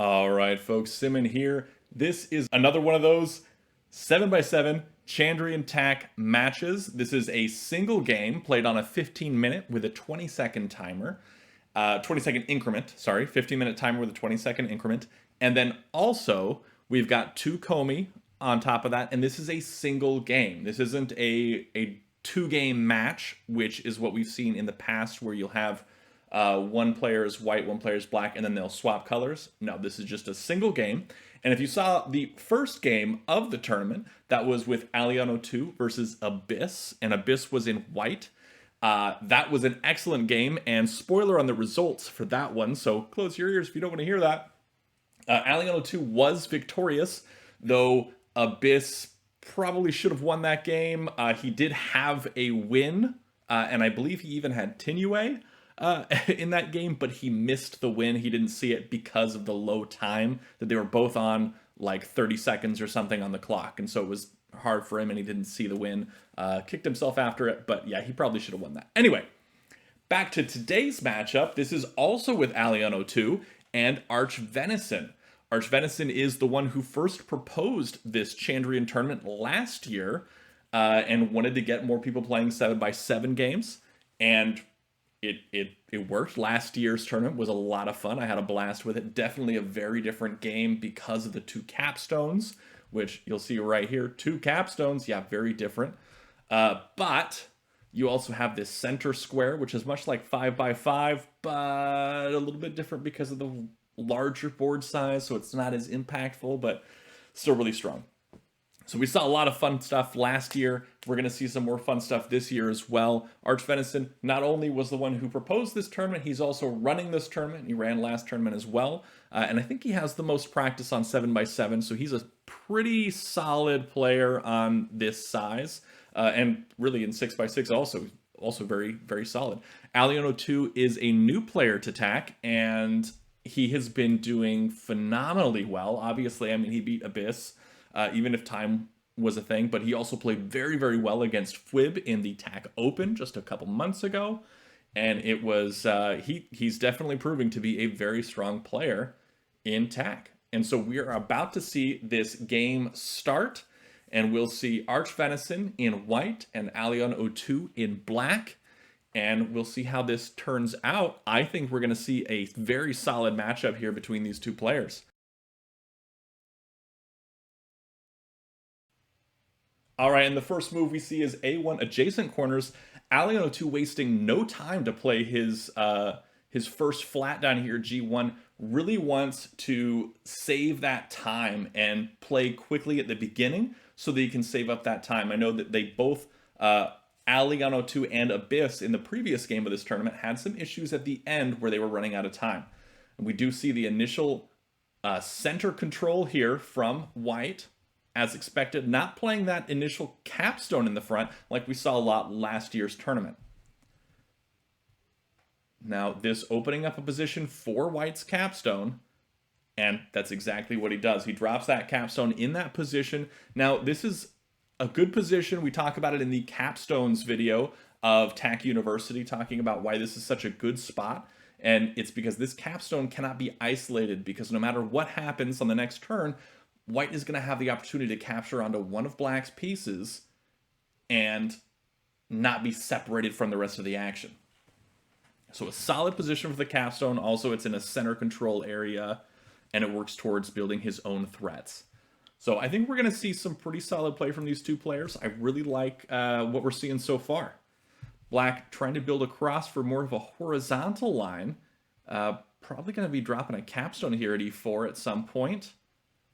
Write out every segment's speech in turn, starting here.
All right, folks, Simon here. This is another one of those 7x7 Chandrian Tak matches. This is a single game played on a 15-minute with a 20-second timer. 20-second increment, sorry, 15-minute timer with a 20-second increment. And then also, we've got two komi on top of that, and this is a single game. This isn't a two-game match, which is what we've seen in the past where you'll have one player is white, one player is black, and then they'll swap colors. No, this is just a single game. And if you saw the first game of the tournament, that was with alion02 versus Abyss, and Abyss was in white. That was an excellent game, and spoiler on the results for that one, so close your ears if you don't want to hear that. alion02 was victorious, though Abyss probably should have won that game. He did have a win, and I believe he even had Tinue in that game, but he missed the win. He didn't see it because of the low time that they were both on, like 30 seconds or something on the clock, and so it was hard for him, and he didn't see the win. Kicked himself after it, but yeah, he probably should have won that. Anyway, back to today's matchup. This is also with alion02 and archvenison. Archvenison is the one who first proposed this Chandrian tournament last year and wanted to get more people playing 7x7 games, and it worked. Last year's tournament was a lot of fun. I had a blast with it. Definitely a very different game because of the two capstones, which you'll see right here. Two capstones, yeah, very different. But you also have this center square, which is much like 5x5, but a little bit different because of the larger board size, so it's not as impactful, but still really strong. So we saw a lot of fun stuff last year. We're going to see some more fun stuff this year as well. Archvenison not only was the one who proposed this tournament, he's also running this tournament. He ran last tournament as well. And I think he has the most practice on 7x7, so he's a pretty solid player on this size. And really in 6x6 also very, very solid. alion02 is a new player to Tak, and he has been doing phenomenally well. Obviously, I mean, he beat Abyss, even if time was a thing, but he also played very, very well against fwwwwwibib in the Tak Open just a couple months ago, and it was he's definitely proving to be a very strong player in Tak. And so we are about to see this game start, and we'll see archvenison in white and alion02 in black, and we'll see how this turns out. I think we're going to see a very solid matchup here between these two players. All right, and the first move we see is A1 adjacent corners. alion02 wasting no time to play his first flat down here, G1. Really wants to save that time and play quickly at the beginning so that he can save up that time. I know that they both, alion02 and Abyss in the previous game of this tournament had some issues at the end where they were running out of time. And we do see the initial center control here from white, as expected, not playing that initial capstone in the front like we saw a lot last year's tournament. Now, this opening up a position for white's capstone, and that's exactly what he does. He drops that capstone in that position. Now, this is a good position. We talk about it in the capstones video of Tak University, talking about why this is such a good spot. And it's because this capstone cannot be isolated, because no matter what happens on the next turn, white is going to have the opportunity to capture onto one of black's pieces and not be separated from the rest of the action. So a solid position for the capstone. Also, it's in a center control area, and it works towards building his own threats. So I think we're going to see some pretty solid play from these two players. I really like what we're seeing so far. Black trying to build across for more of a horizontal line. Probably going to be dropping a capstone here at e4 at some point.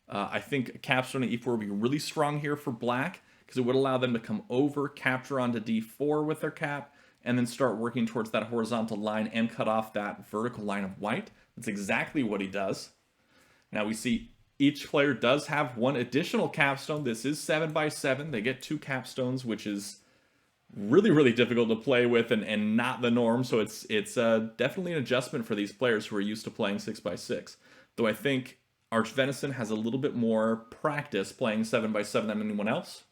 I think a capstone at e4 would be really strong here for black, because it would allow them to come over, capture onto d4 with their cap, and then start working towards that horizontal line and cut off that vertical line of white. That's exactly what he does. Now we see each player does have one additional capstone. This is 7x7. They get two capstones, which is really, really difficult to play with and not the norm. So it's definitely an adjustment for these players who are used to playing 6x6. Though I think archvenison has a little bit more practice playing 7x7 than anyone else.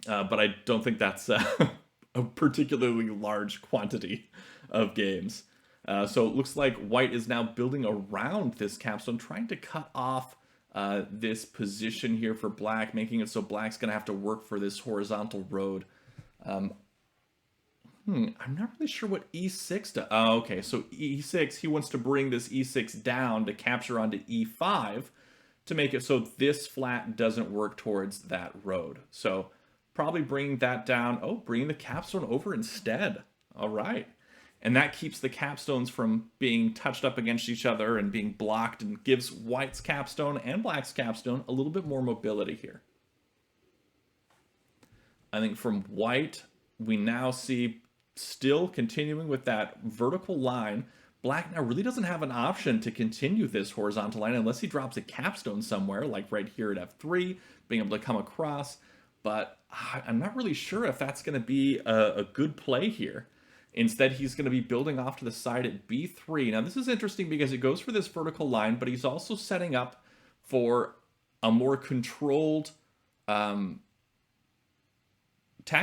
But I don't think that's a particularly large quantity of games. So it looks like white is now building around this capstone, trying to cut off this position here for black, making it so black's going to have to work for this horizontal road. I'm not really sure what e6 does. Oh, okay, so e6, he wants to bring this e6 down to capture onto e5 to make it so this flat doesn't work towards that road. So probably bringing that down. Oh, bringing the capstone over instead. All right. And that keeps the capstones from being touched up against each other and being blocked, and gives white's capstone and black's capstone a little bit more mobility here. I think from white, we now see, still continuing with that vertical line, black now really doesn't have an option to continue this horizontal line unless he drops a capstone somewhere, like right here at f3, being able to come across. But I'm not really sure if that's going to be a good play here. Instead, he's going to be building off to the side at b3. Now, this is interesting because it goes for this vertical line, but he's also setting up for a more controlled attack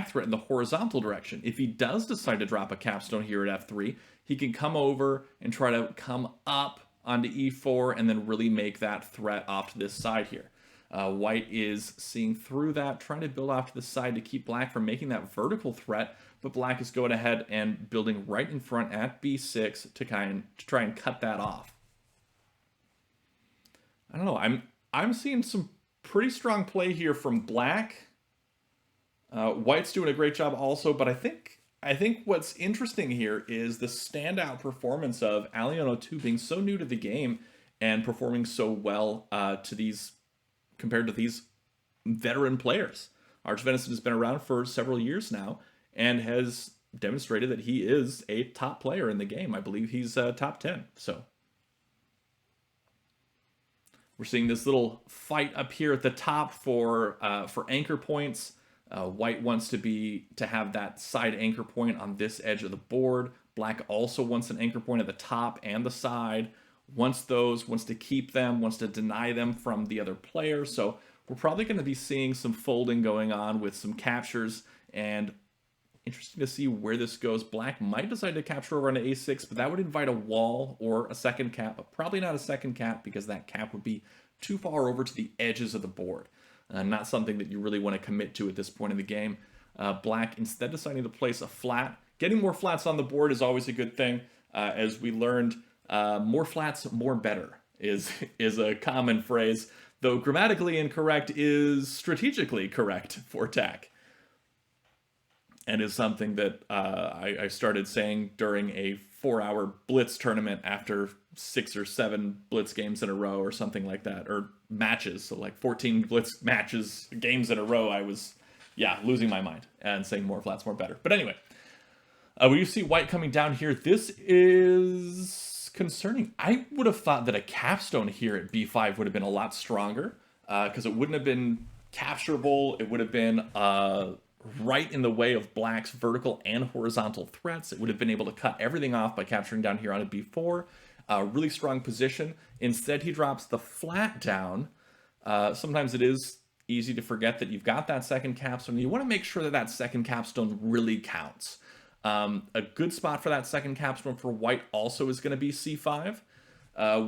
threat in the horizontal direction. If he does decide to drop a capstone here at f3, he can come over and try to come up onto e4 and then really make that threat off to this side here. White is seeing through that, trying to build off to the side to keep black from making that vertical threat, but black is going ahead and building right in front at b6 to try and cut that off. I don't know. I'm seeing some pretty strong play here from black. White's doing a great job also, but I think what's interesting here is the standout performance of alion02 being so new to the game and performing so well compared to these veteran players. Archvenison has been around for several years now and has demonstrated that he is a top player in the game. I believe he's top 10. So we're seeing this little fight up here at the top for anchor points. White wants to have that side anchor point on this edge of the board. Black also wants an anchor point at the top and the side. Wants to keep them, wants to deny them from the other player. So we're probably going to be seeing some folding going on with some captures, and interesting to see where this goes. Black might decide to capture over onto a6, but that would invite a wall or a second cap, but probably not a second cap because that cap would be too far over to the edges of the board. Not something that you really want to commit to at this point in the game. Black instead deciding to place a flat. Getting more flats on the board is always a good thing. As we learned, more flats, more better is a common phrase, though grammatically incorrect is strategically correct for Tak. And is something that I started saying during a 4-hour Blitz tournament after 6 or 7 Blitz games in a row or something like that, or matches, so like 14 Blitz games in a row. I was, losing my mind and saying more flats, more better. But anyway, when you see white coming down here, this is concerning. I would have thought that a capstone here at b5 would have been a lot stronger, because it wouldn't have been capturable. It would have been right in the way of black's vertical and horizontal threats. It would have been able to cut everything off by capturing down here on a b4. Really strong position. Instead, he drops the flat down. Sometimes it is easy to forget that you've got that second capstone. You want to make sure that that second capstone really counts. A good spot for that second capstone for white also is going to be c5,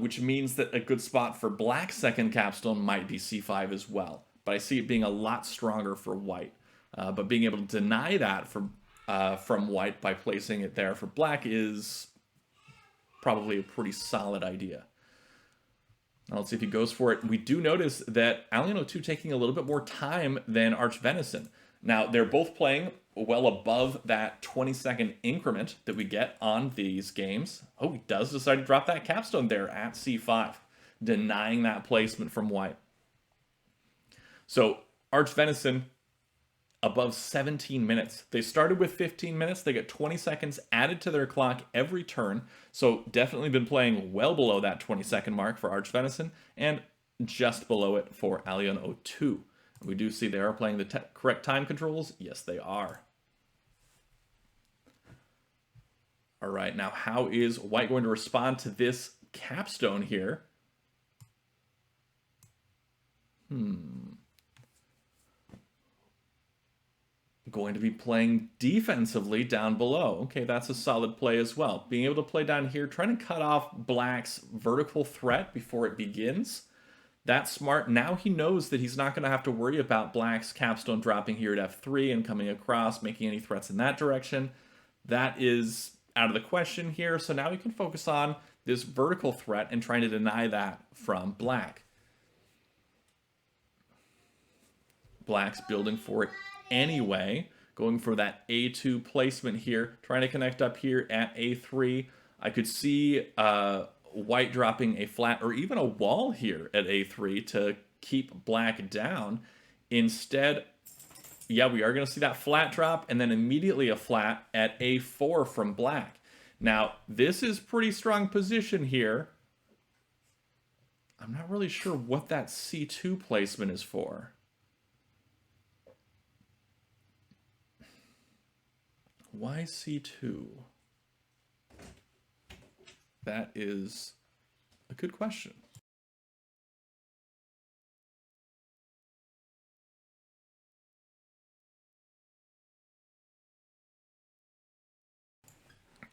which means that a good spot for black's second capstone might be c5 as well. But I see it being a lot stronger for white. But being able to deny that from white by placing it there for black is probably a pretty solid idea. Now let's see if he goes for it. We do notice that alion02 taking a little bit more time than archvenison. Now they're both playing well above that 20-second increment that we get on these games. Oh, he does decide to drop that capstone there at c5, denying that placement from white. So archvenison above 17 minutes. They started with 15 minutes. They get 20 seconds added to their clock every turn. So definitely been playing well below that 20-second mark for archvenison and just below it for alion02. We do see they are playing the correct time controls. Yes, they are. All right, now how is white going to respond to this capstone here? going to be playing defensively down below. Okay, that's a solid play as well. Being able to play down here, trying to cut off Black's vertical threat before it begins. That's smart. Now he knows that he's not going to have to worry about Black's capstone dropping here at f3 and coming across, making any threats in that direction. That is out of the question here. So now we can focus on this vertical threat and trying to deny that from Black. Black's building for it anyway, going for that a2 placement here, trying to connect up here at a3. I could see White dropping a flat or even a wall here at a3 to keep Black down. Instead, yeah, we are going to see that flat drop and then immediately a flat at a4 from Black. Now, this is pretty strong position here. I'm not really sure what that c2 placement is for. Why c2? That is a good question.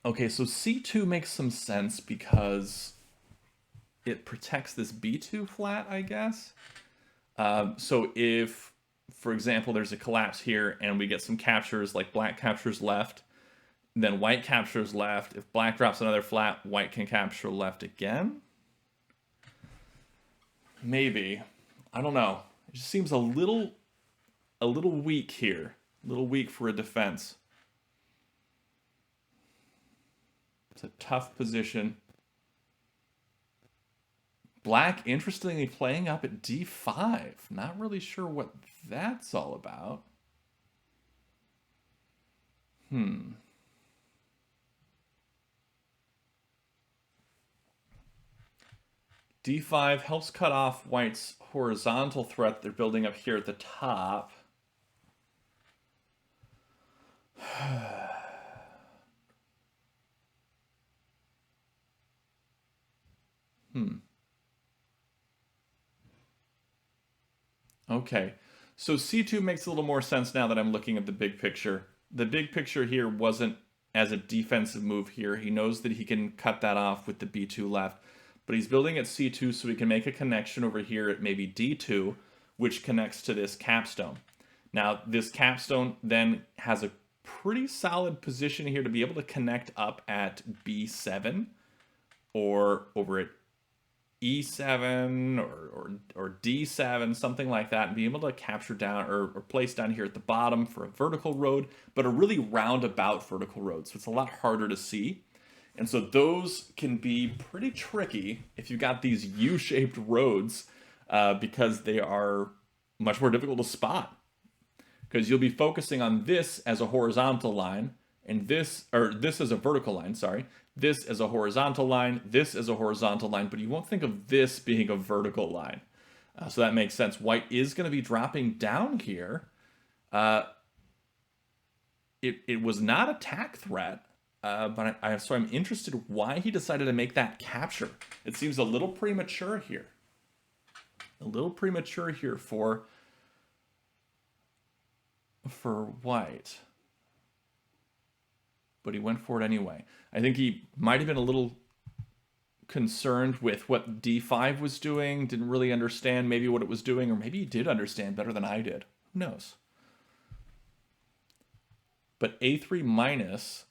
Okay, so c2 makes some sense because it protects this b2 flat, I guess. So if, for example, there's a collapse here and we get some captures, like Black captures left, then White captures left. If Black drops another flat, White can capture left again. Maybe. I don't know. It just seems a little weak here. A little weak for a defense. It's a tough position. Black, interestingly, playing up at d5. Not really sure what that's all about. d5 helps cut off White's horizontal threat they're building up here at the top. Okay, so c2 makes a little more sense now that I'm looking at the big picture. The big picture here wasn't as a defensive move here. He knows that he can cut that off with the b2 left, but he's building at c2 so he can make a connection over here at maybe d2, which connects to this capstone. Now, this capstone then has a pretty solid position here to be able to connect up at b7 or over at e7 or d7, something like that, and be able to capture down or place down here at the bottom for a vertical road, but a really roundabout vertical road, so it's a lot harder to see. And so those can be pretty tricky if you've got these U-shaped roads because they are much more difficult to spot. Because you'll be focusing on this as a horizontal line, and this as a vertical line, sorry. This as a horizontal line, this as a horizontal line, but you won't think of this being a vertical line. So that makes sense. White is going to be dropping down here. It was not a tack threat, but so I'm interested why he decided to make that capture. It seems a little premature here. A little premature here for White. But he went for it anyway. I think he might have been a little concerned with what d5 was doing, didn't really understand maybe what it was doing, or maybe he did understand better than I did. Who knows? But a3 minus...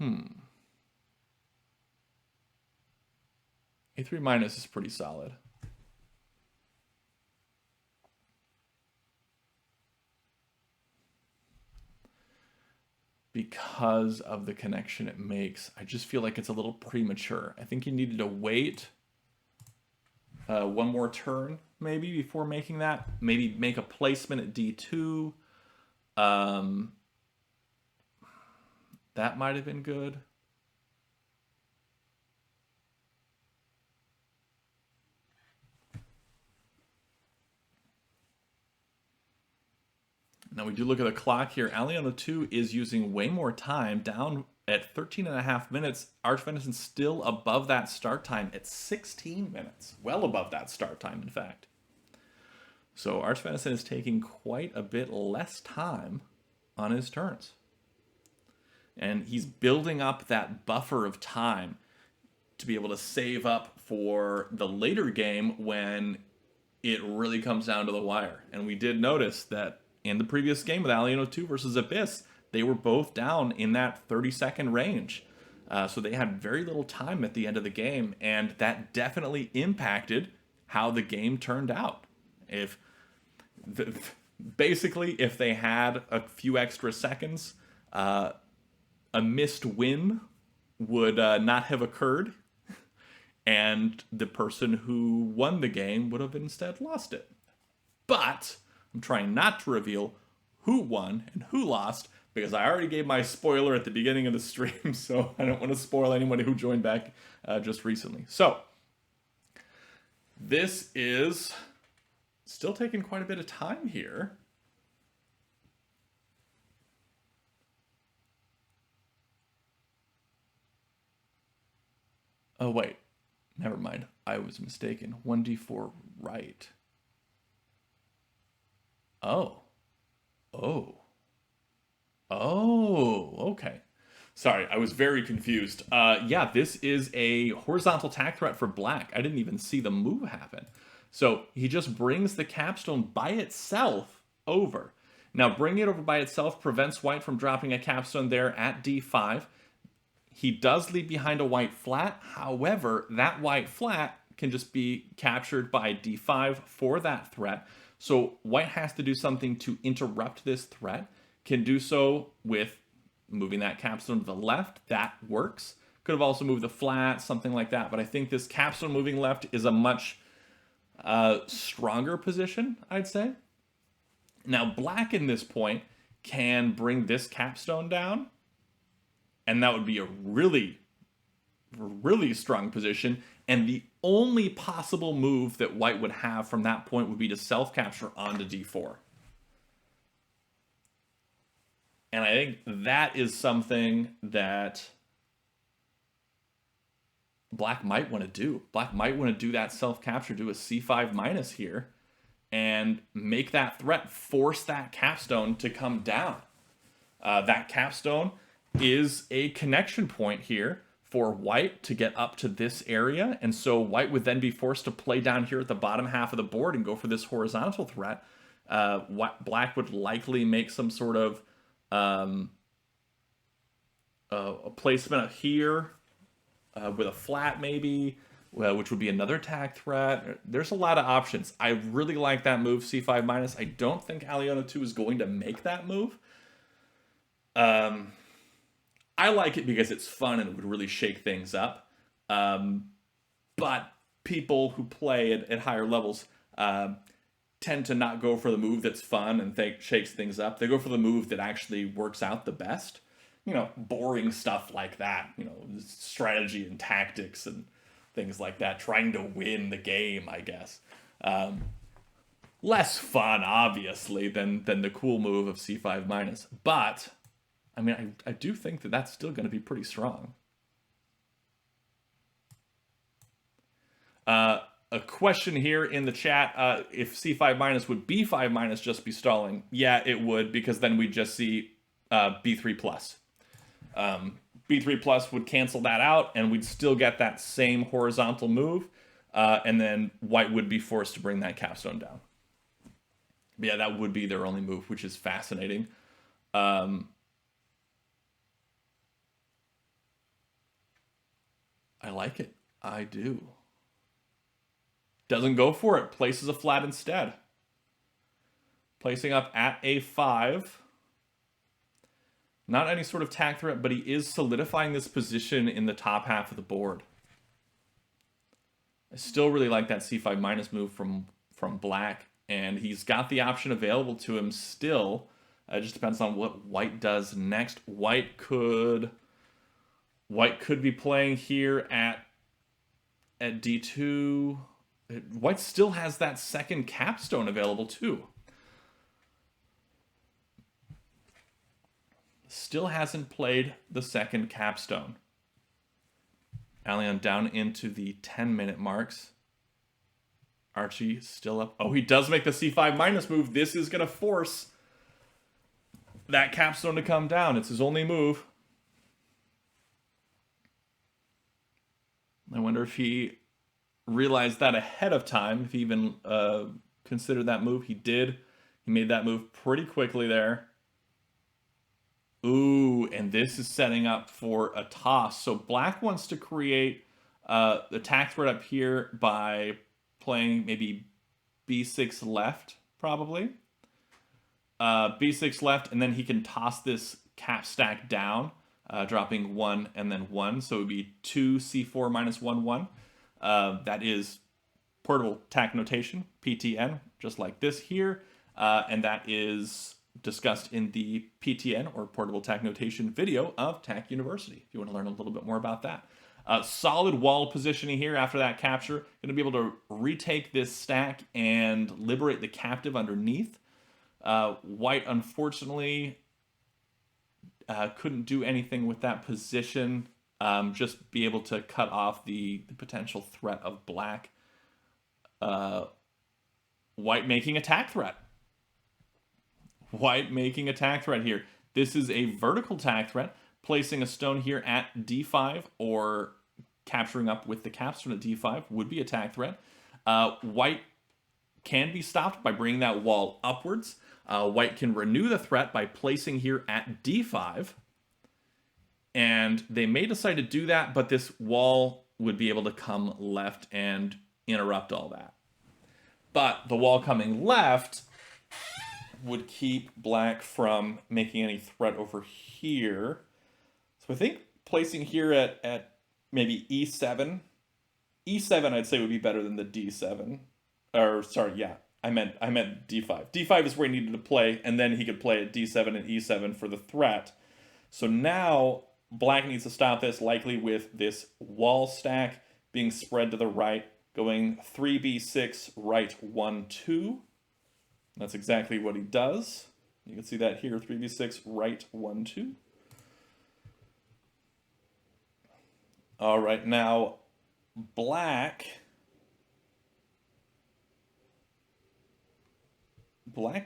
a3 minus is pretty solid. Because of the connection it makes. I just feel like it's a little premature. I think you needed to wait one more turn, maybe, before making that. Maybe make a placement at d2. That might have been good. Now we do look at the clock here. alion02 is using way more time, down at 13.5 minutes. Archvenison still above that start time at 16 minutes. Well above that start time, in fact. So archvenison is taking quite a bit less time on his turns. And he's building up that buffer of time to be able to save up for the later game when it really comes down to the wire. And we did notice that in the previous game with alion02 versus Abyss, they were both down in that 30-second range. So they had very little time at the end of the game, and that definitely impacted how the game turned out. Basically, if they had a few extra seconds, a missed win would not have occurred, and the person who won the game would have instead lost it. But I'm trying not to reveal who won and who lost, because I already gave my spoiler at the beginning of the stream, so I don't want to spoil anybody who joined back just recently. So, this is still taking quite a bit of time here. Oh, wait. Never mind. I was mistaken. 1d4 right. Oh. Okay. Sorry, I was very confused. Yeah, this is a horizontal tack threat for black. I didn't even see the move happen. So he just brings the capstone by itself over. Now, bringing it over by itself prevents white from dropping a capstone there at d5. He does leave behind a white flat. However, that white flat can just be captured by d5 for that threat. So white has to do something to interrupt this threat. Can do so with moving that capstone to the left. That works. Could have also moved the flat, something like that. But I think this capstone moving left is a much stronger position, I'd say. Now, black in this point can bring this capstone down. And that would be a really, really strong position. And the only possible move that white would have from that point would be to self-capture onto d4. And I think that is something that black might want to do. Black might want to do that self-capture, do a c5 minus here, and make that threat, force that capstone to come down. That capstone is a connection point here for white to get up to this area, and so white would then be forced to play down here at the bottom half of the board and go for this horizontal threat. Black would likely make some sort of a placement up here with a flat maybe, which would be another tack threat. There's a lot of options. I really like that move, c5 minus. I don't think alion02 is going to make that move. I like it because it's fun and it would really shake things up. But people who play at higher levels tend to not go for the move that's fun and shakes things up. They go for the move that actually works out the best. You know, boring stuff like that. You know, strategy and tactics and things like that. Trying to win the game, I guess. Less fun, obviously, than the cool move of c5 minus. But I mean, I do think that that's still going to be pretty strong. A question here in the chat, if c5 minus, would b5 minus just be stalling? Yeah, it would, because then we'd just see b3 plus. b3 plus would cancel that out, and we'd still get that same horizontal move, and then white would be forced to bring that capstone down. But yeah, that would be their only move, which is fascinating. I like it. I do. Doesn't go for it. Places a flat instead. Placing up at a5. Not any sort of tack threat, but he is solidifying this position in the top half of the board. I still really like that c5 minus move from black, and he's got the option available to him still. It just depends on what white does next. White could be playing here at d2. White still has that second capstone available too. Still hasn't played the second capstone. Alion down into the 10-minute marks. Archie still up. Oh, he does make the c5 minus move. This is going to force that capstone to come down. It's his only move. I wonder if he realized that ahead of time, if he even considered that move. He did. He made that move pretty quickly there. Ooh, and this is setting up for a toss. So black wants to create the tack threat up here by playing maybe b6 left, probably. b6 left, and then he can toss this cap stack down, dropping 1 and then 1. So it would be 2 c4 minus 1 1. That is portable tack notation, PTN, just like this here. And that is discussed in the PTN, or portable tack notation, video of Tak University, if you want to learn a little bit more about that. Solid wall positioning here after that capture. Going to be able to retake this stack and liberate the captive underneath. White, unfortunately, couldn't do anything with that position. Just be able to cut off the potential threat of black. White making a tack threat. White making a tack threat here. This is a vertical tack threat. Placing a stone here at d5 or capturing up with the capstone at d5 would be a tack threat. White can be stopped by bringing that wall upwards. White can renew the threat by placing here at d5. And they may decide to do that, but this wall would be able to come left and interrupt all that. But the wall coming left would keep black from making any threat over here. So I think placing here at maybe e7. e7 I'd say would be better than the d7. Or sorry, yeah, I meant d5. d5 is where he needed to play, and then he could play at d7 and e7 for the threat. So now black needs to stop this, likely with this wall stack being spread to the right, going 3b6, right 1 2. That's exactly what he does. You can see that here, 3b6, right 1 2. All right, now black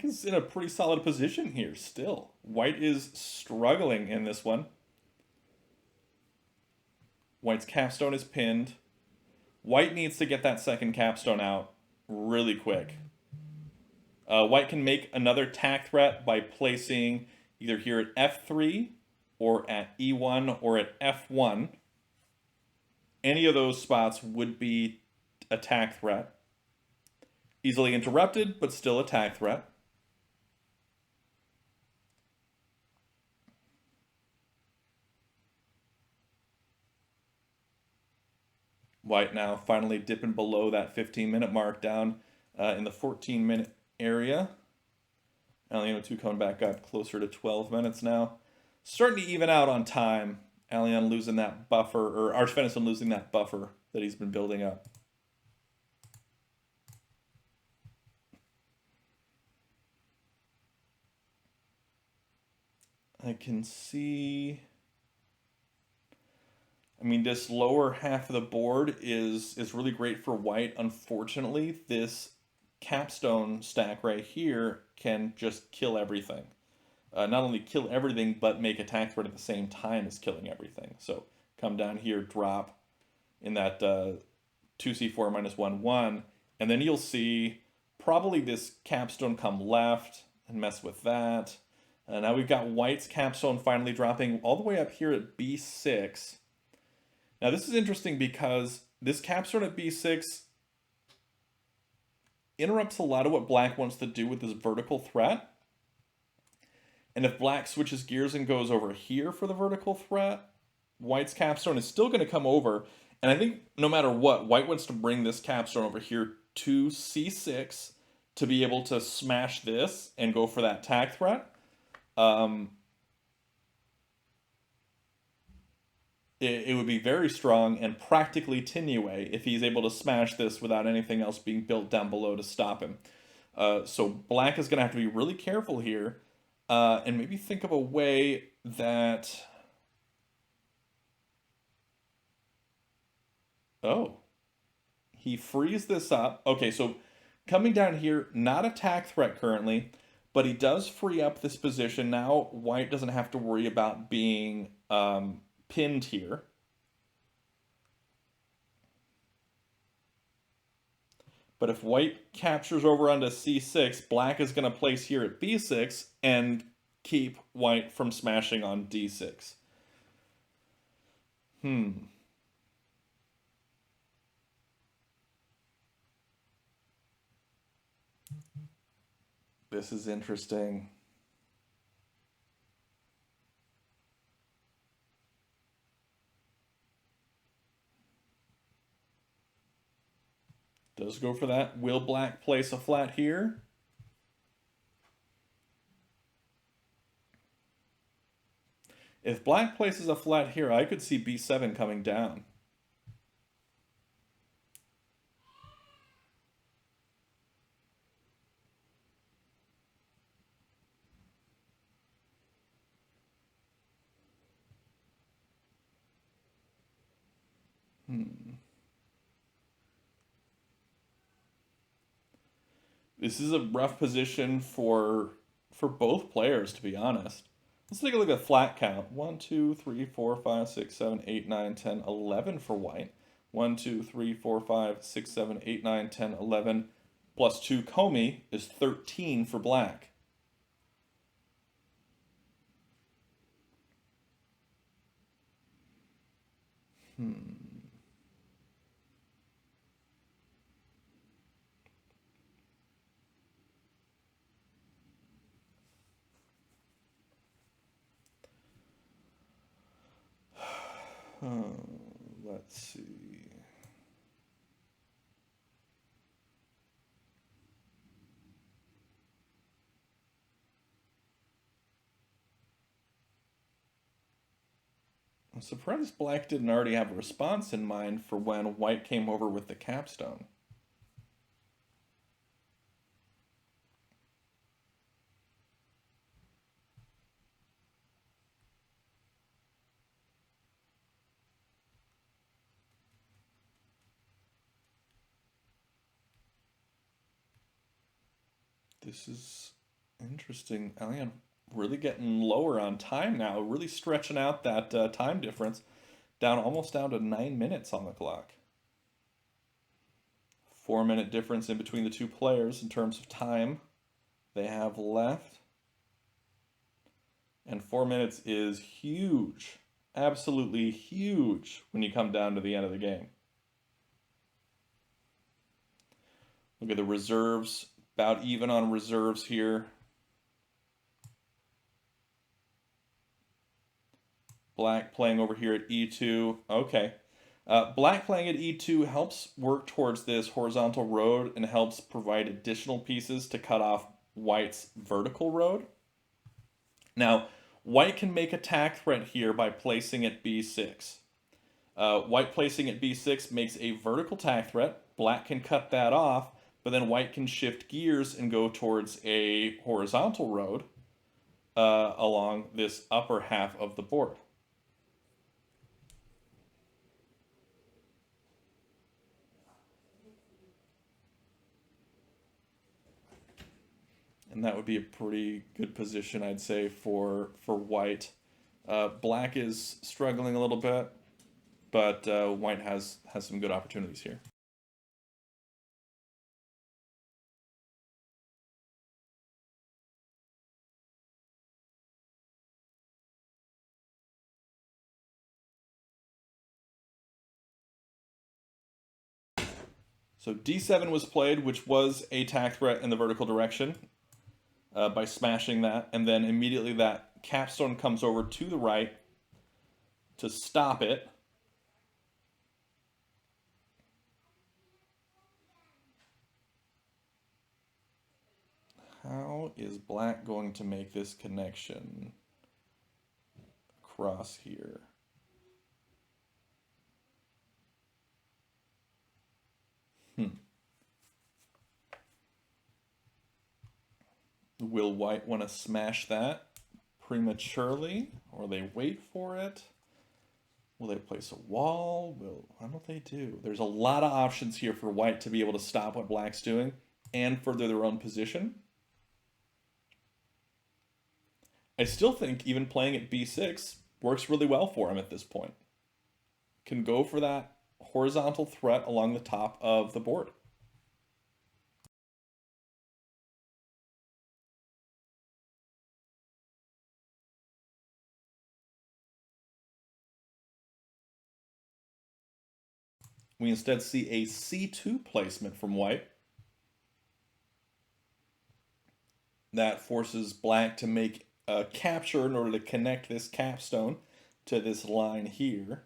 is in a pretty solid position here still. White is struggling in this one. White's capstone is pinned. White needs to get that second capstone out really quick. White can make another tack threat by placing either here at f3 or at e1 or at f1. Any of those spots would be a tack threat. Easily interrupted, but still a tack threat. White now finally dipping below that 15-minute mark, down in the 14-minute area. alion02 coming back up closer to 12 minutes now. Starting to even out on time. Alion losing that buffer, or archvenison losing that buffer that he's been building up. I can see, I mean, this lower half of the board is really great for white. Unfortunately, this capstone stack right here can just kill everything. Not only kill everything, but make a tack threat at the same time as killing everything. So come down here, drop in that 2c4 minus 1 1, and then you'll see probably this capstone come left and mess with that. Now we've got white's capstone finally dropping all the way up here at b6. Now this is interesting because this capstone at b6 interrupts a lot of what black wants to do with this vertical threat. And if black switches gears and goes over here for the vertical threat, white's capstone is still going to come over. And I think no matter what, white wants to bring this capstone over here to c6 to be able to smash this and go for that tack threat. It would be very strong and practically Tinue if he's able to smash this without anything else being built down below to stop him. So black is going to have to be really careful here and maybe think of a way that... Oh, He frees this up. Okay, so coming down here, not attack threat currently, but he does free up this position. Now white doesn't have to worry about being pinned here. But if white captures over onto c6, black is going to place here at b6 and keep white from smashing on d6. This is interesting. Does go for that. Will black place a flat here? If black places a flat here, I could see b7 coming down. This is a rough position for both players, to be honest. Let's take a look at flat count. 1, 2, 3, 4, 5, 6, 7, 8, 9, 10, 11 for white. 1, 2, 3, 4, 5, 6, 7, 8, 9, 10, 11 plus 2 komi is 13 for black. Let's see. I'm surprised black didn't already have a response in mind for when white came over with the capstone. This is interesting. Alion really getting lower on time now, really stretching out that time difference, almost down to 9 minutes on the clock. 4-minute difference in between the two players in terms of time they have left. And 4 minutes is huge, absolutely huge when you come down to the end of the game. Look at the reserves. About even on reserves here. Black playing over here at e2. Okay. Black playing at e2 helps work towards this horizontal road and helps provide additional pieces to cut off white's vertical road. Now, white can make attack threat here by placing at b6. White placing at b6 makes a vertical attack threat. Black can cut that off. But then white can shift gears and go towards a horizontal road along this upper half of the board. And that would be a pretty good position, I'd say, for white. Black is struggling a little bit, but white has some good opportunities here. So d7 was played, which was a attack threat in the vertical direction by smashing that. And then immediately that capstone comes over to the right to stop it. How is black going to make this connection across here? Will white want to smash that prematurely, or they wait for it? Will they place a wall? Why don't they do? There's a lot of options here for white to be able to stop what black's doing and further their own position. I still think even playing at b6 works really well for him at this point. Can go for that horizontal threat along the top of the board. We instead see a c2 placement from white. That forces black to make a capture in order to connect this capstone to this line here.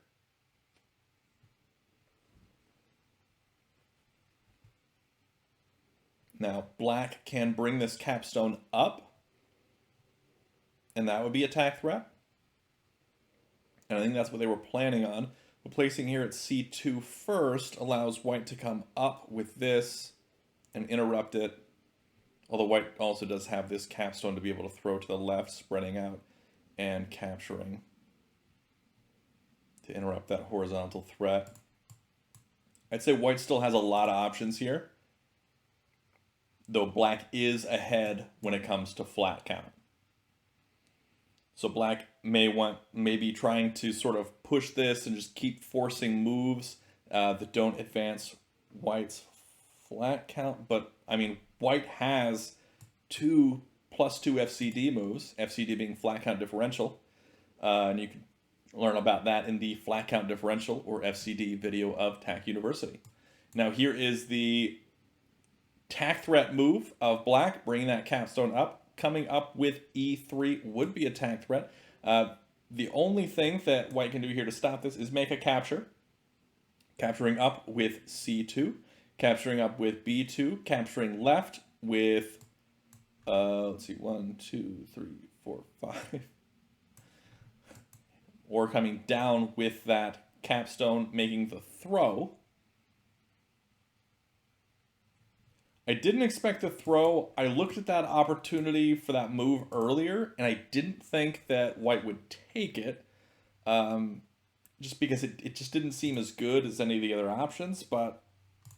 Now, black can bring this capstone up, and that would be a attack threat. And I think that's what they were planning on. But placing here at c2 first allows white to come up with this and interrupt it. Although white also does have this capstone to be able to throw to the left, spreading out and capturing to interrupt that horizontal threat. I'd say white still has a lot of options here, though black is ahead when it comes to flat count. So black may be trying to sort of push this and just keep forcing moves that don't advance white's flat count. But I mean, white has 2 +2 FCD moves, FCD being flat count differential, and you can learn about that in the flat count differential or FCD video of Tak University. Now here is the tack threat move of black, bringing that capstone up. Coming up with e3 would be a tack threat. The only thing that white can do here to stop this is make a capture. Capturing up with c2, capturing up with b2, capturing left with, let's see, 1, 2, 3, 4, 5. Or coming down with that capstone, making the throw. I didn't expect the throw. I looked at that opportunity for that move earlier, and I didn't think that white would take it, just because it just didn't seem as good as any of the other options, but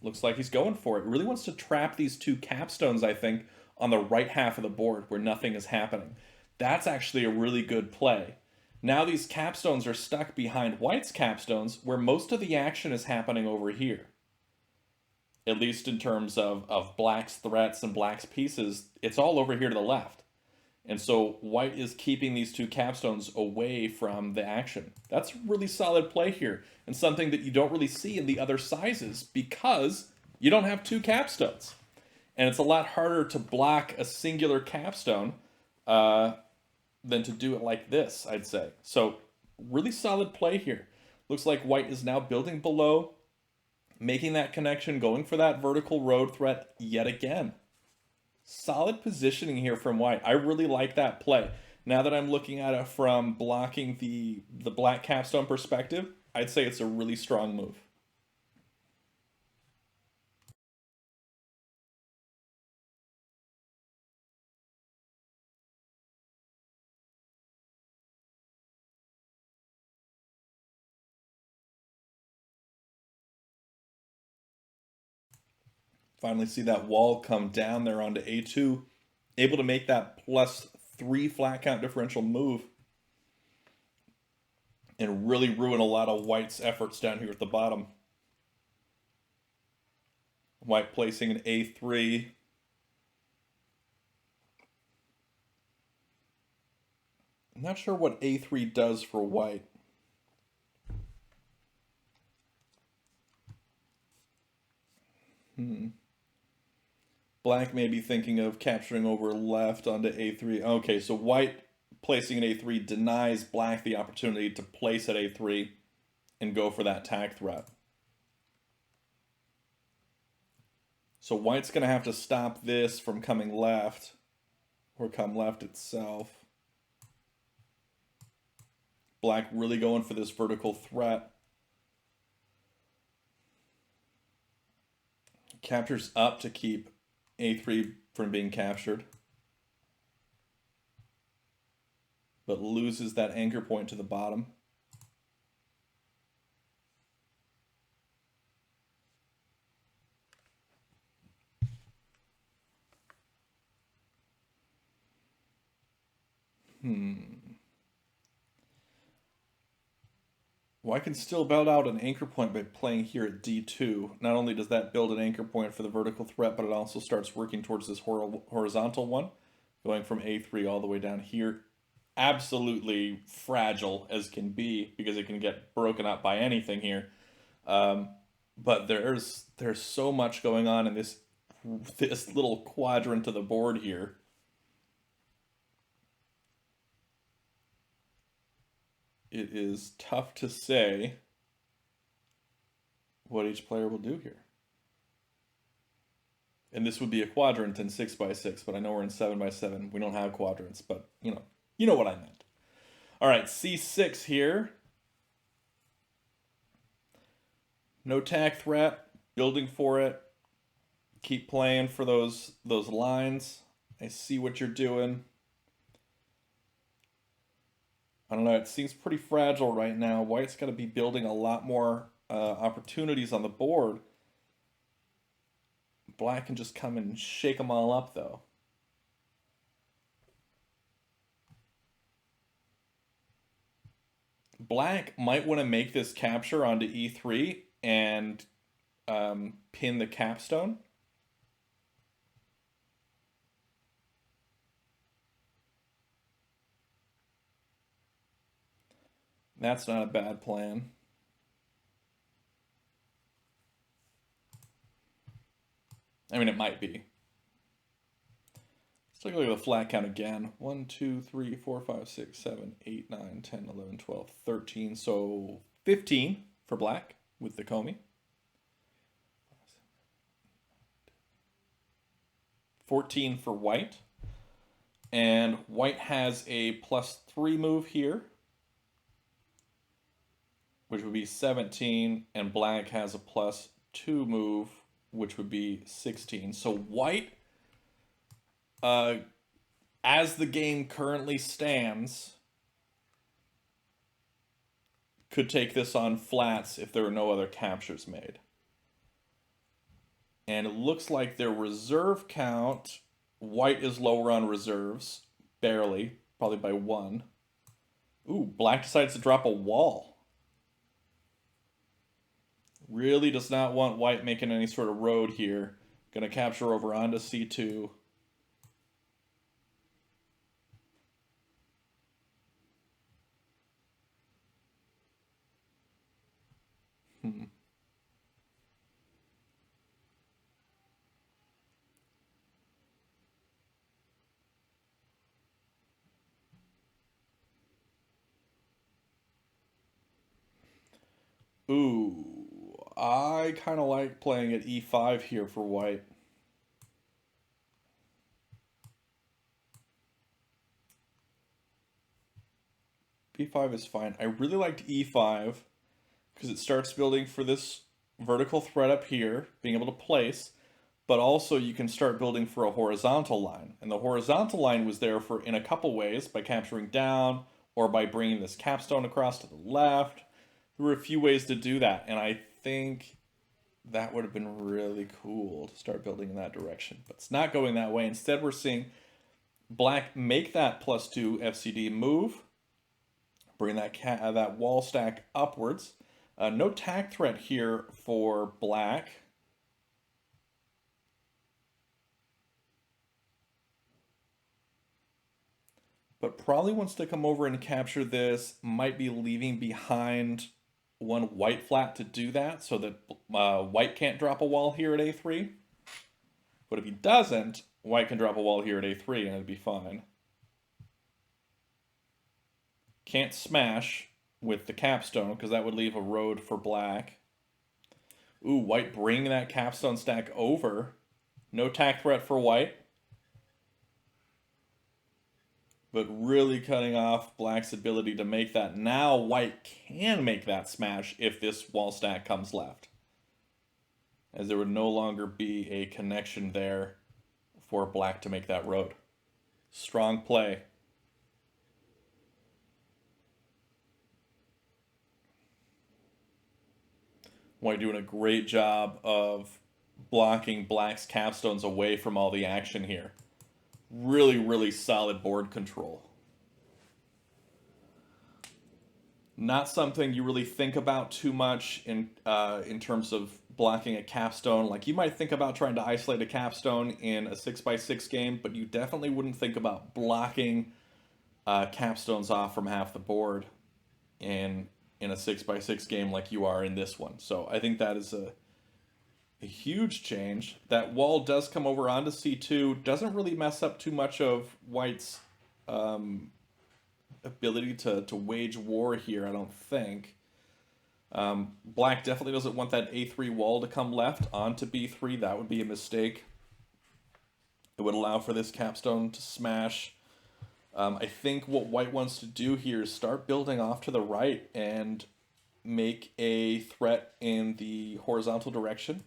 looks like he's going for it. Really wants to trap these 2 capstones, I think, on the right half of the board where nothing is happening. That's actually a really good play. Now these capstones are stuck behind white's capstones where most of the action is happening over here. At least in terms of black's threats and black's pieces, it's all over here to the left. And so white is keeping these 2 capstones away from the action. That's a really solid play here, and something that you don't really see in the other sizes because you don't have 2 capstones. And it's a lot harder to block a singular capstone than to do it like this, I'd say. So really solid play here. Looks like white is now building below, making that connection, going for that vertical road threat yet again. Solid positioning here from white. I really like that play. Now that I'm looking at it from blocking the black capstone perspective, I'd say it's a really strong move. Finally see that wall come down there onto a2, able to make that +3 flat count differential move and really ruin a lot of white's efforts down here at the bottom. White placing an a3. I'm not sure what a3 does for white. Black may be thinking of capturing over left onto a3. Okay, so white placing an a3 denies black the opportunity to place at a3 and go for that tack threat. So white's going to have to stop this from coming left, or come left itself. Black really going for this vertical threat. Captures up to keep a3 from being captured, but loses that anchor point to the bottom. White can still build out an anchor point by playing here at d2. Not only does that build an anchor point for the vertical threat, but it also starts working towards this horizontal one, going from a3 all the way down here. Absolutely fragile as can be, because it can get broken up by anything here. But there's so much going on in this little quadrant of the board here. It is tough to say what each player will do here. And this would be a quadrant in 6x6, but I know we're in 7x7. We don't have quadrants, but you know what I meant. All right, c6 here. No tack threat, building for it. Keep playing for those lines. I see what you're doing. I don't know, it seems pretty fragile right now. White's got to be building a lot more opportunities on the board. Black can just come and shake them all up, though. Black might want to make this capture onto e3 and pin the capstone. That's not a bad plan. I mean, it might be. Let's take a look at the flat count again. 1, 2, 3, 4, 5, 6, 7, 8, 9, 10, 11, 12, 13. So 15 for black with the komi. 14 for white. And white has a +3 move here, which would be 17, and black has a +2 move, which would be 16. So white, as the game currently stands, could take this on flats if there are no other captures made. And it looks like their reserve count, white is lower on reserves, barely, probably by 1. Ooh, black decides to drop a wall. Really does not want white making any sort of road here. Gonna capture over onto c2. Ooh, I kind of like playing at e5 here for white. b5 is fine. I really liked e5 because it starts building for this vertical thread up here, being able to place, but also you can start building for a horizontal line. And the horizontal line was there for in a couple ways, by capturing down or by bringing this capstone across to the left. There were a few ways to do that, and I think that would have been really cool to start building in that direction. But it's not going that way. Instead, we're seeing black make that +2 FCD move, bring that wall stack upwards. No tack threat here for black. But probably wants to come over and capture this. Might be leaving behind one white flat to do that, so that white can't drop a wall here at a3. But if he doesn't, white can drop a wall here at a3 and it'd be fine. Can't smash with the capstone because that would leave a road for black. Ooh, white bringing that capstone stack over. No tack threat for white, but really cutting off black's ability to make that. Now white can make that smash if this wall stack comes left, as there would no longer be a connection there for black to make that road. Strong play. White doing a great job of blocking black's capstones away from all the action here. Really, really solid board control. Not something you really think about too much in terms of blocking a capstone. Like you might think about trying to isolate a capstone in a 6x6 game, but you definitely wouldn't think about blocking capstones off from half the board in a 6x6 game like you are in this one. So I think that is a huge change. That wall does come over onto C2. Doesn't really mess up too much of White's ability to wage war here, I don't think. Black definitely doesn't want that A3 wall to come left onto B3. That would be a mistake. It would allow for this capstone to smash. I think what White wants to do here is start building off to the right and make a threat in the horizontal direction.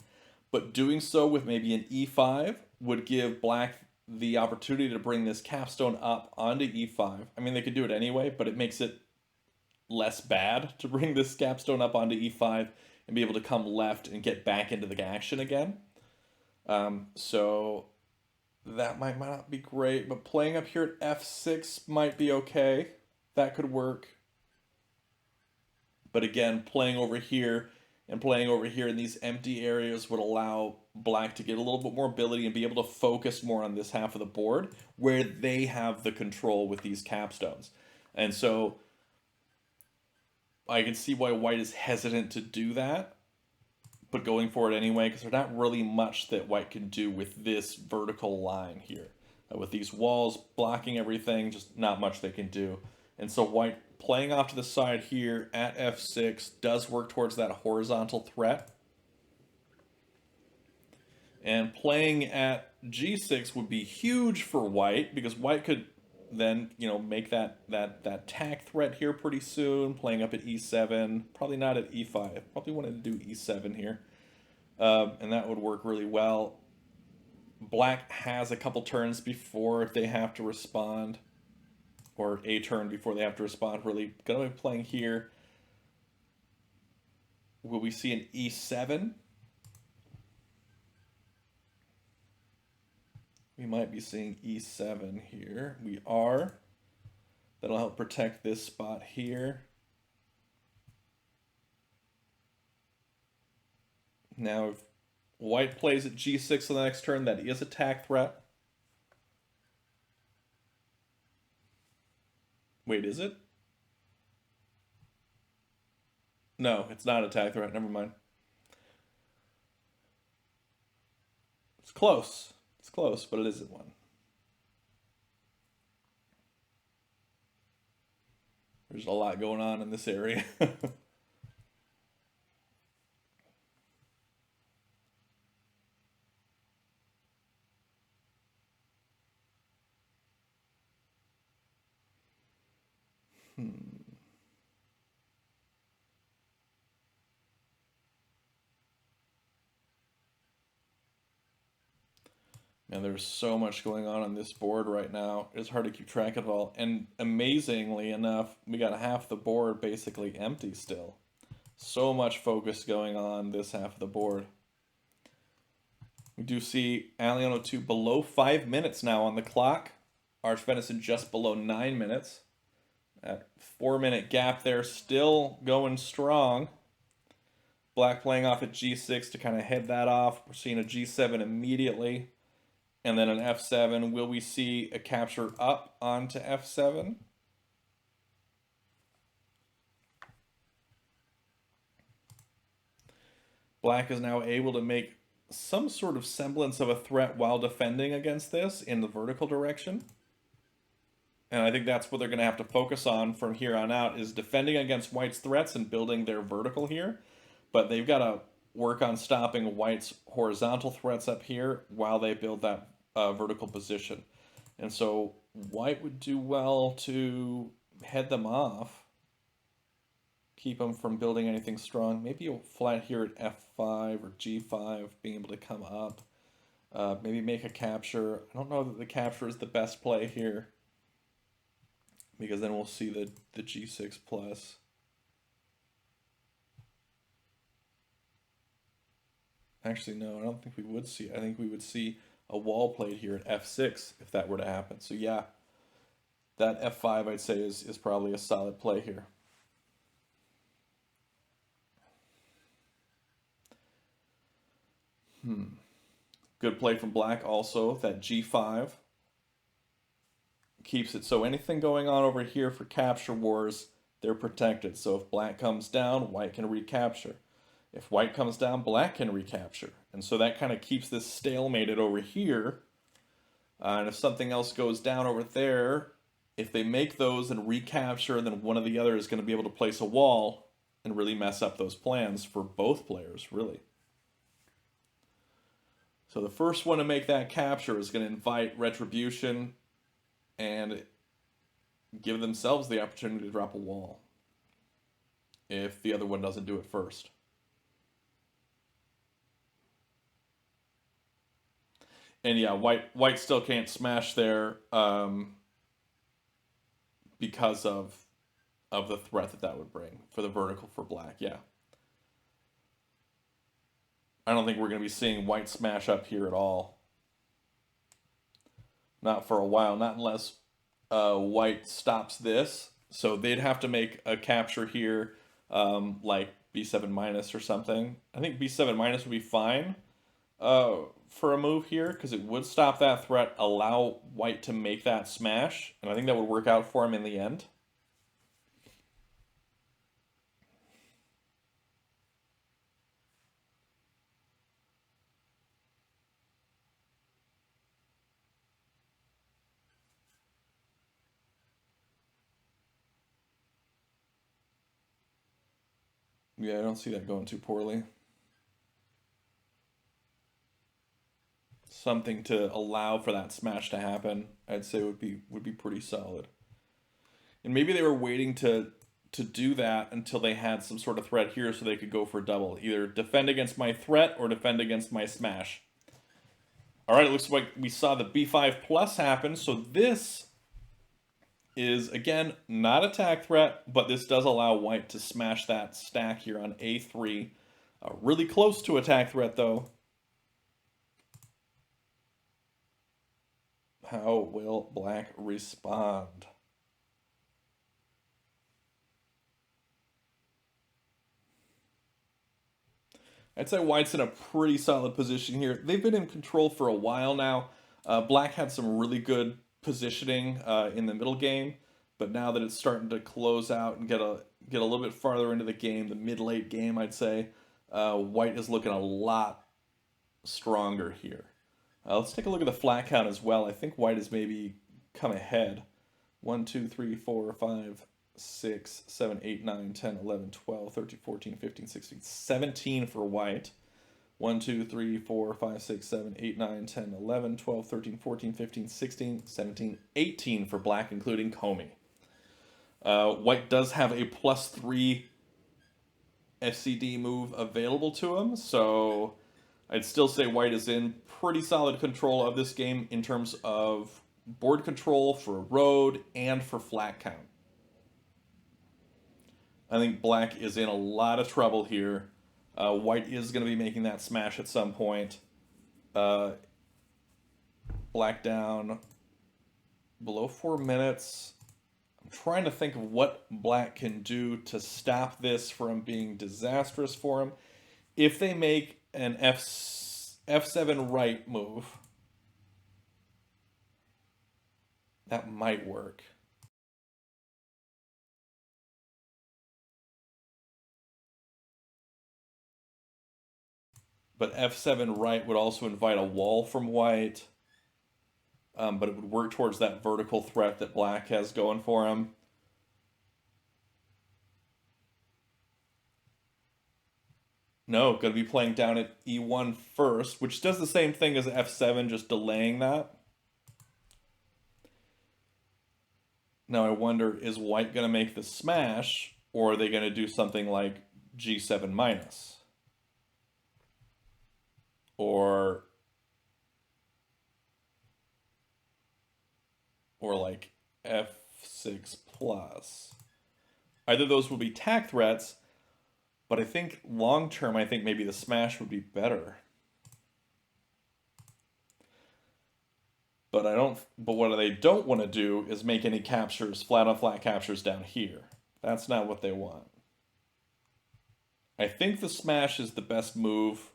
But doing so with maybe an E5 would give Black the opportunity to bring this capstone up onto E5. I mean, they could do it anyway, but it makes it less bad to bring this capstone up onto E5 and be able to come left and get back into the action again. So that might not be great, but playing up here at F6 might be okay. That could work. But again, playing over here and playing over here in these empty areas would allow Black to get a little bit more ability and be able to focus more on this half of the board where they have the control with these capstones. And so I can see why White is hesitant to do that, but going for it anyway, because there's not really much that White can do with this vertical line here. With these walls blocking everything, just not much they can do. And so White playing off to the side here at F6 does work towards that horizontal threat. And playing at G6 would be huge for White, because White could then, make that tack threat here pretty soon, playing up at E7, probably not at E5, probably wanted to do E7 here. And that would work really well. Black has a couple turns before they have to respond, or a turn before they have to respond, really. Gonna be playing here. Will we see an E7? We might be seeing E7 here. We are. That'll help protect this spot here. Now, if White plays at G6 on the next turn, that is a tack threat. Wait, is it? No, it's not a tack threat. Never mind. It's close. It's close, but it isn't one. There's a lot going on in this area. Man, there's so much going on this board right now. It's hard to keep track of it all. And amazingly enough, we got half the board basically empty still. So much focus going on this half of the board. We do see alion02 below 5 minutes now on the clock. Archvenison just below 9 minutes. That 4-minute gap there, still going strong. Black playing off at G6 to kind of head that off. We're seeing a G7 immediately. And then an F7. Will we see a capture up onto F7? Black is now able to make some sort of semblance of a threat while defending against this in the vertical direction. And I think that's what they're going to have to focus on from here on out, is defending against White's threats and building their vertical here. But they've got to work on stopping White's horizontal threats up here while they build that vertical position. And so White would do well to head them off, keep them from building anything strong. Maybe a flat here at F5 or G5, being able to come up. Maybe make a capture. I don't know that the capture is the best play here, because then we'll see the G6 plus. Actually, no, I don't think we would see it. I think we would see a wall played here at F6 if that were to happen. So yeah, that F5 I'd say is probably a solid play here. Good play from black also, that g5. Keeps it so anything going on over here for capture wars, they're protected. So if black comes down, white can recapture. If white comes down, black can recapture. And so that kind of keeps this stalemated over here. And if something else goes down over there, if they make those and recapture, then one or the other is going to be able to place a wall and really mess up those plans for both players, really. So the first one to make that capture is going to invite retribution and give themselves the opportunity to drop a wall if the other one doesn't do it first. And yeah, white still can't smash there because of the threat that would bring for the vertical for black. Yeah. I don't think we're going to be seeing white smash up here at all. Not for a while, not unless white stops this. So they'd have to make a capture here, like b7 minus or something. I think b7 minus would be fine for a move here, because it would stop that threat, allow white to make that smash, and I think that would work out for him in the end. Yeah, I don't see that going too poorly. Something to allow for that smash to happen, I'd say would be pretty solid. And maybe they were waiting to do that until they had some sort of threat here so they could go for double. Either defend against my threat or defend against my smash. Alright, it looks like we saw the b5 plus happen, so this is, again, not a attack threat, but this does allow white to smash that stack here on a3. Really close to attack threat, though. How will black respond? I'd say white's in a pretty solid position here. They've been in control for a while now. Black had some really good positioning in the middle game, but now that it's starting to close out and get a little bit farther into the game, the mid-late game, I'd say, white is looking a lot stronger here. Let's take a look at the flat count as well. I think white has maybe come ahead. 1, 2, 3, 4, 5, 6, 7, 8, 9, 10, 11, 12, 13, 14, 15, 16, 17 for white. 1, 2, 3, 4, 5, 6, 7, 8, 9, 10, 11, 12, 13, 14, 15, 16, 17, 18 for black, including komi. White does have a +3 FCD move available to him, so I'd still say white is in pretty solid control of this game in terms of board control for road and for flat count. I think black is in a lot of trouble here. White is going to be making that smash at some point. Black down below 4 minutes. I'm trying to think of what black can do to stop this from being disastrous for him. If they make an f7 right move, that might work. But f7 right would also invite a wall from white, but it would work towards that vertical threat that black has going for him. No, going to be playing down at e1 first, which does the same thing as f7, just delaying that. Now I wonder, is white going to make the smash, or are they going to do something like g7 minus? Or like f6 plus. Either of those will be tack threats, but I think long term, I think maybe the smash would be better. But what they don't want to do is make any captures, flat on flat captures down here. That's not what they want. I think the smash is the best move.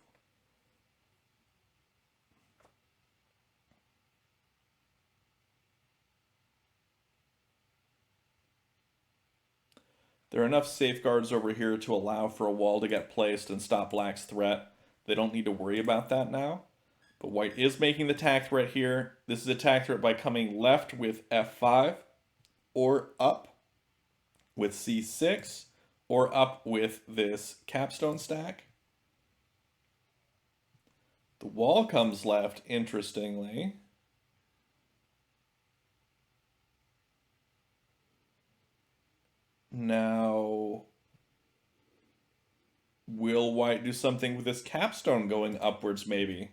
There are enough safeguards over here to allow for a wall to get placed and stop black's threat. They don't need to worry about that now. But white is making the attack threat here. This is a attack threat by coming left with f5, or up with c6, or up with this capstone stack. The wall comes left, interestingly. Now, will white do something with this capstone going upwards, maybe?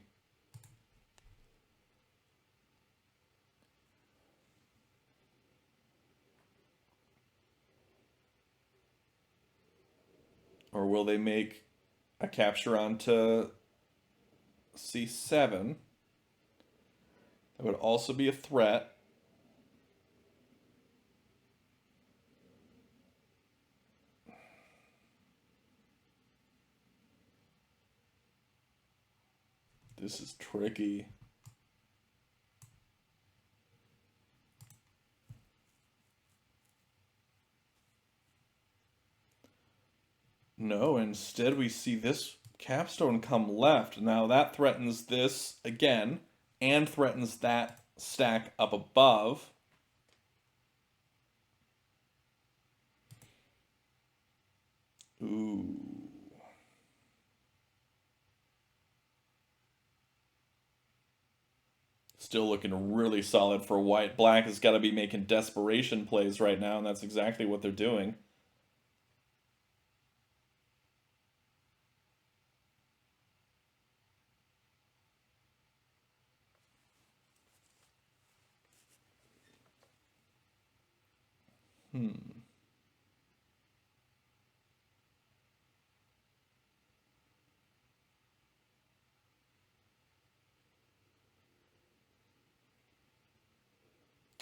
Or will they make a capture onto c7? That would also be a threat. This is tricky. No, instead we see this capstone come left. Now that threatens this again, and threatens that stack up above. Ooh. Still looking really solid for white. Black has got to be making desperation plays right now, and that's exactly what they're doing.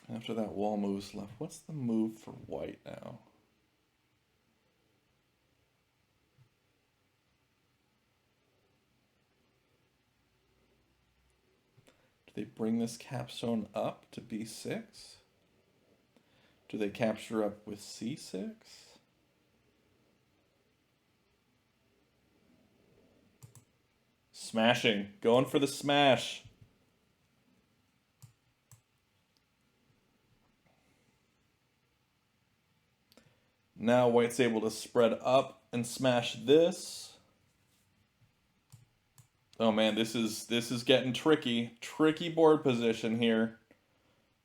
After that wall moves left, what's the move for white now? Do they bring this capstone up to b6? Do they capture up with c6? Smashing. Going for the smash. Now white's able to spread up and smash this. Oh man, this is getting tricky. Tricky board position here.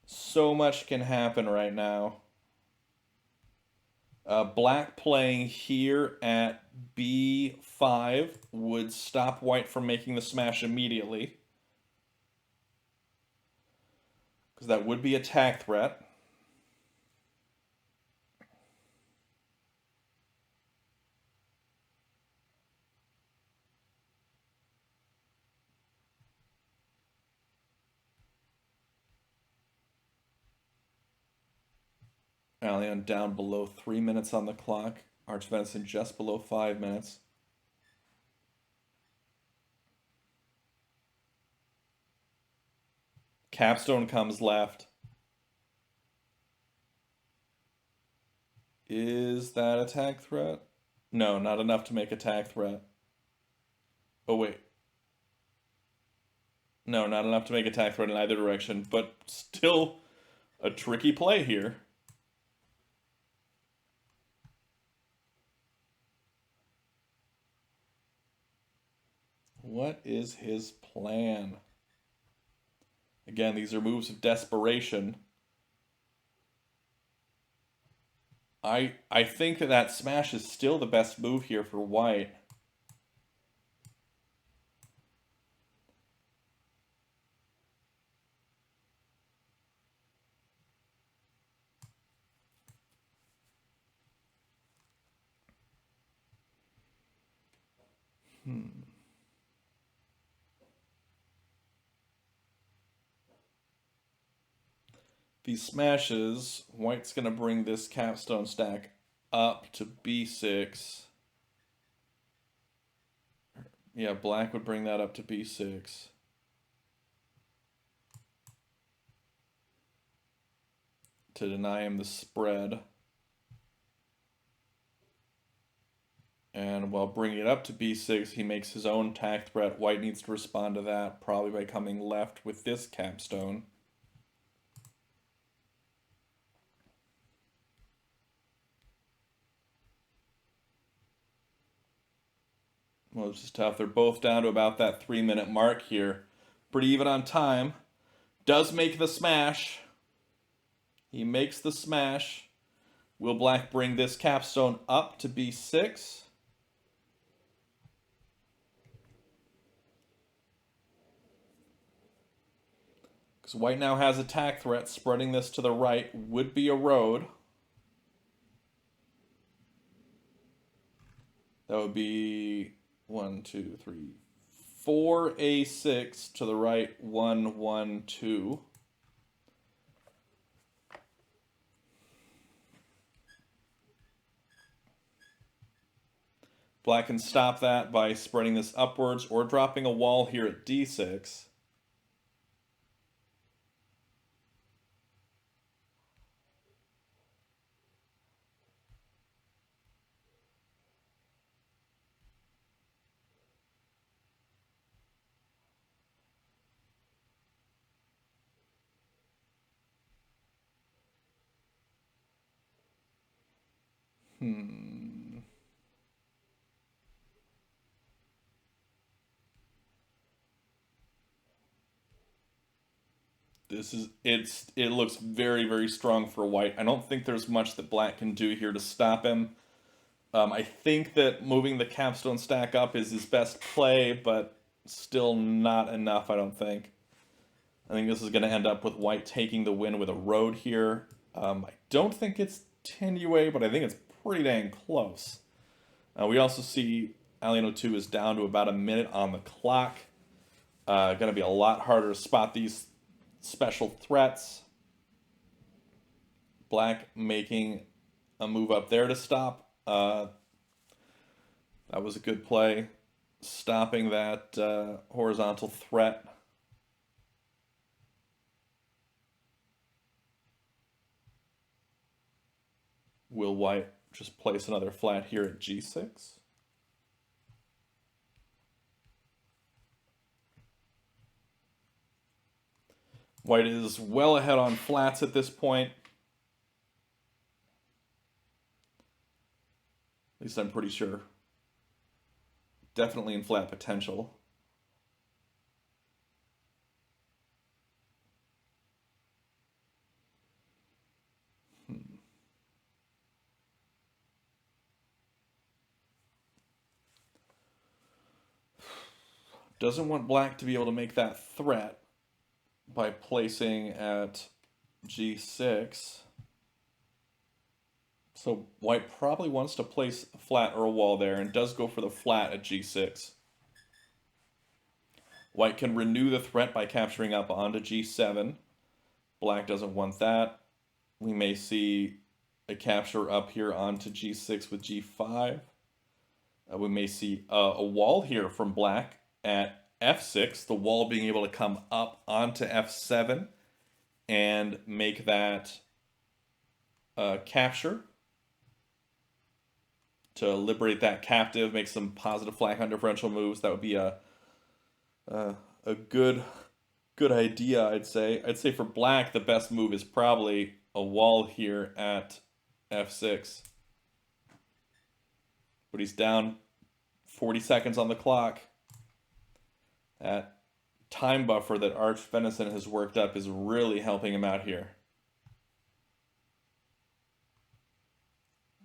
So much can happen right now. Black playing here at b5 would stop white from making the smash immediately, because that would be attack threat. Alion down below 3 minutes on the clock. Archvenison just below 5 minutes. Capstone comes left. Is that attack threat? No, not enough to make attack threat. Oh, wait. No, not enough to make attack threat in either direction, but still a tricky play here. What is his plan? Again, these are moves of desperation. I think that smash is still the best move here for white. If he smashes, white's going to bring this capstone stack up to b6. Yeah, black would bring that up to b6. To deny him the spread. And while bringing it up to b6, he makes his own tack threat. White needs to respond to that, probably by coming left with this capstone. Well, it's just tough. They're both down to about that 3-minute mark here. Pretty even on time. Does make the smash. He makes the smash. Will black bring this capstone up to b6? Because white now has attack threat. Spreading this to the right would be a road. That would be 1, 2, 3, 4 a6 to the right, 1, 1, 2. Black can stop that by spreading this upwards or dropping a wall here at d6. It looks very, very strong for white. I don't think there's much that black can do here to stop him. I think that moving the capstone stack up is his best play, but still not enough, I don't think. I think this is going to end up with white taking the win with a road here. I don't think it's Tenue, but I think it's pretty dang close. We also see alion02 is down to about a minute on the clock. Going to be a lot harder to spot these special threats. Black making a move up there to stop. That was a good play. Stopping that horizontal threat. Will white just place another flat here at g6? White is well ahead on flats at this point. At least I'm pretty sure. Definitely in flat potential. Doesn't want black to be able to make that threat by placing at g6. So white probably wants to place a flat or a wall there and does go for the flat at g6. White can renew the threat by capturing up onto g7. Black doesn't want that. We may see a capture up here onto g6 with g5. We may see a wall here from black at f6, the wall being able to come up onto f7 and make that capture to liberate that captive, make some positive flank on differential moves. That would be a good idea, I'd say. I'd say for black, the best move is probably a wall here at f6. But he's down 40 seconds on the clock. That time buffer that archvenison has worked up is really helping him out here.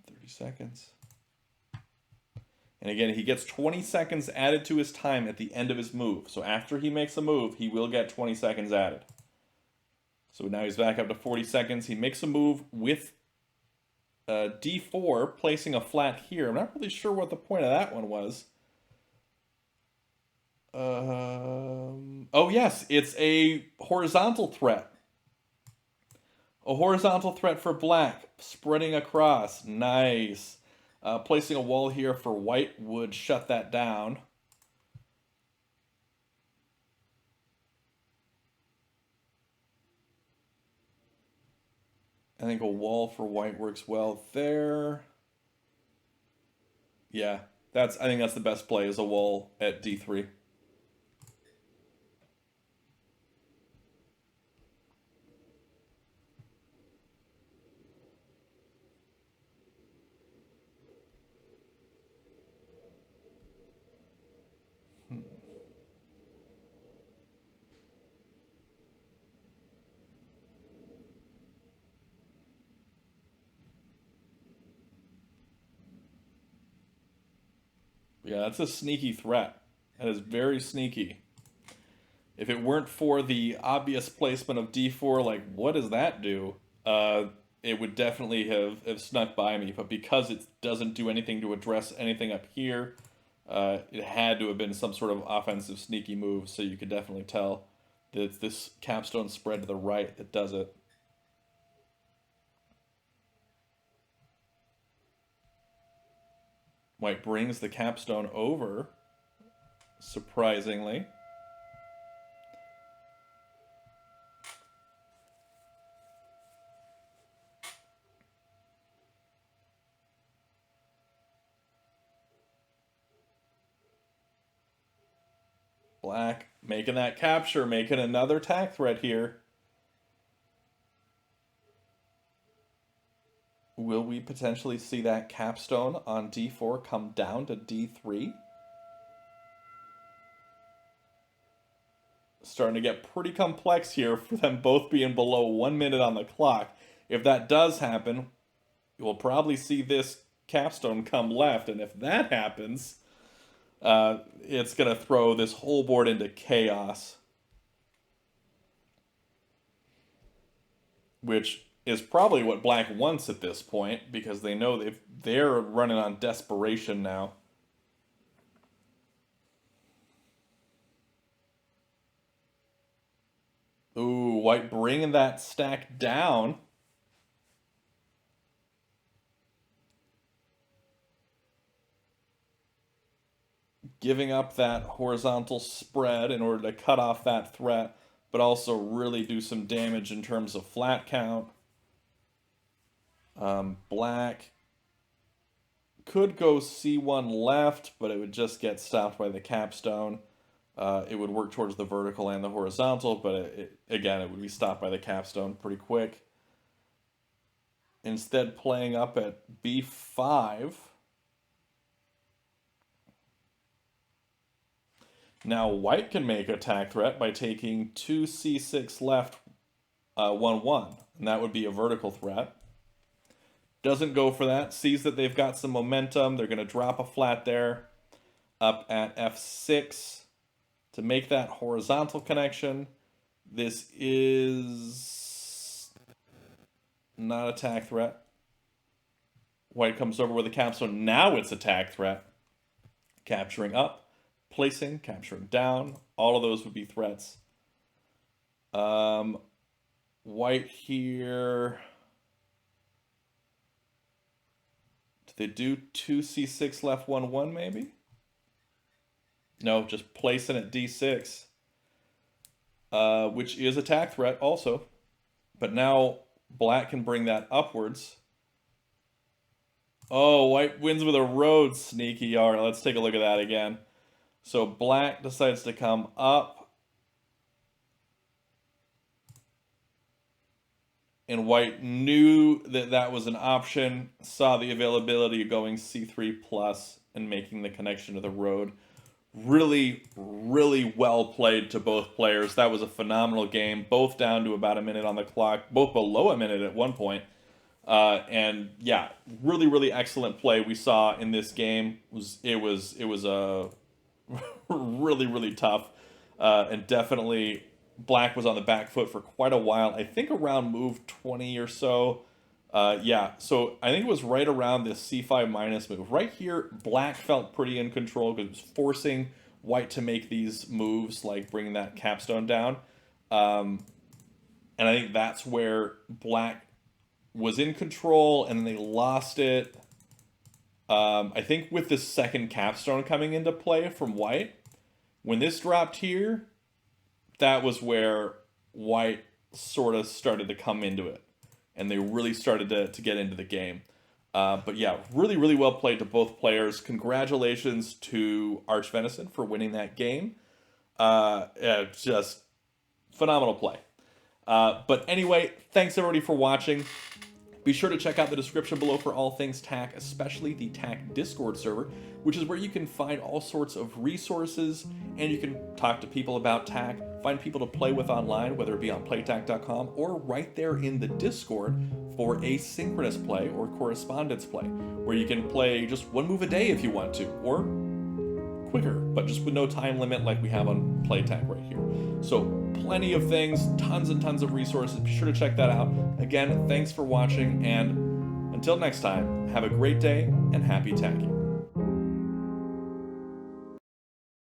30 seconds. And again, he gets 20 seconds added to his time at the end of his move. So after he makes a move, he will get 20 seconds added. So now he's back up to 40 seconds. He makes a move with d4, placing a flat here. I'm not really sure what the point of that one was. Oh yes, it's a horizontal threat. A horizontal threat for black, spreading across. Nice. Placing a wall here for white would shut that down. I think a wall for white works well there. Yeah, I think that's the best play, is a wall at d3. Yeah, that's a sneaky threat. That is very sneaky. If it weren't for the obvious placement of d4, like, what does that do? It would definitely have snuck by me, but because it doesn't do anything to address anything up here, it had to have been some sort of offensive sneaky move, so you could definitely tell that it's this capstone spread to the right that does it. White brings the capstone over, surprisingly. Black making that capture, making another attack threat here. Will we potentially see that capstone on d4 come down to d3? Starting to get pretty complex here for them both being below 1 minute on the clock. If that does happen, we'll probably see this capstone come left, and if that happens, it's going to throw this whole board into chaos. Which is probably what Black wants at this point, because they know they're running on desperation now. Ooh, White bringing that stack down. Giving up that horizontal spread in order to cut off that threat, but also really do some damage in terms of flat count. Black could go c1 left, but it would just get stopped by the capstone. It would work towards the vertical and the horizontal, but again, it would be stopped by the capstone pretty quick. Instead, playing up at b5. Now White can make attack threat by taking 2c6 left 1-1, and that would be a vertical threat. Doesn't go for that, sees that they've got some momentum, they're going to drop a flat there, up at f6 to make that horizontal connection. This is not attack threat. White comes over with a capstone, now it's attack threat. Capturing up. Placing, capturing down, all of those would be threats. White here. Do they do 2c6 left 1-1 maybe? No, just placing at d6. Which is attack threat also. But now Black can bring that upwards. Oh, White wins with a road, sneaky. All right, let's take a look at that again. So Black decides to come up, and White knew that that was an option, saw the availability of going c3 plus and making the connection to the road. Really, really well played to both players. That was a phenomenal game, both down to about a minute on the clock, both below a minute at one point. And yeah, really, really excellent play we saw in this game. It was a really, really tough, and definitely Black was on the back foot for quite a while. I think around move 20 or so. Yeah, so I think it was right around this c5 minus move. Right here, Black felt pretty in control because it was forcing White to make these moves, like bringing that capstone down. And I think that's where Black was in control, and then they lost it. I think with the second capstone coming into play from White, when this dropped here, that was where White sort of started to come into it. And they really started to get into the game. But yeah, really, really well played to both players. Congratulations to archvenison for winning that game. Yeah, just phenomenal play. But anyway, thanks everybody for watching. Be sure to check out the description below for all things TAK, especially the TAK Discord server, which is where you can find all sorts of resources, and you can talk to people about TAK, find people to play with online, whether it be on playtak.com or right there in the Discord for asynchronous play or correspondence play, where you can play just one move a day if you want to, or quicker, but just with no time limit like we have on playtak right here. So plenty of things, tons and tons of resources. Be sure to check that out. Again, thanks for watching, and until next time, have a great day and happy tacking.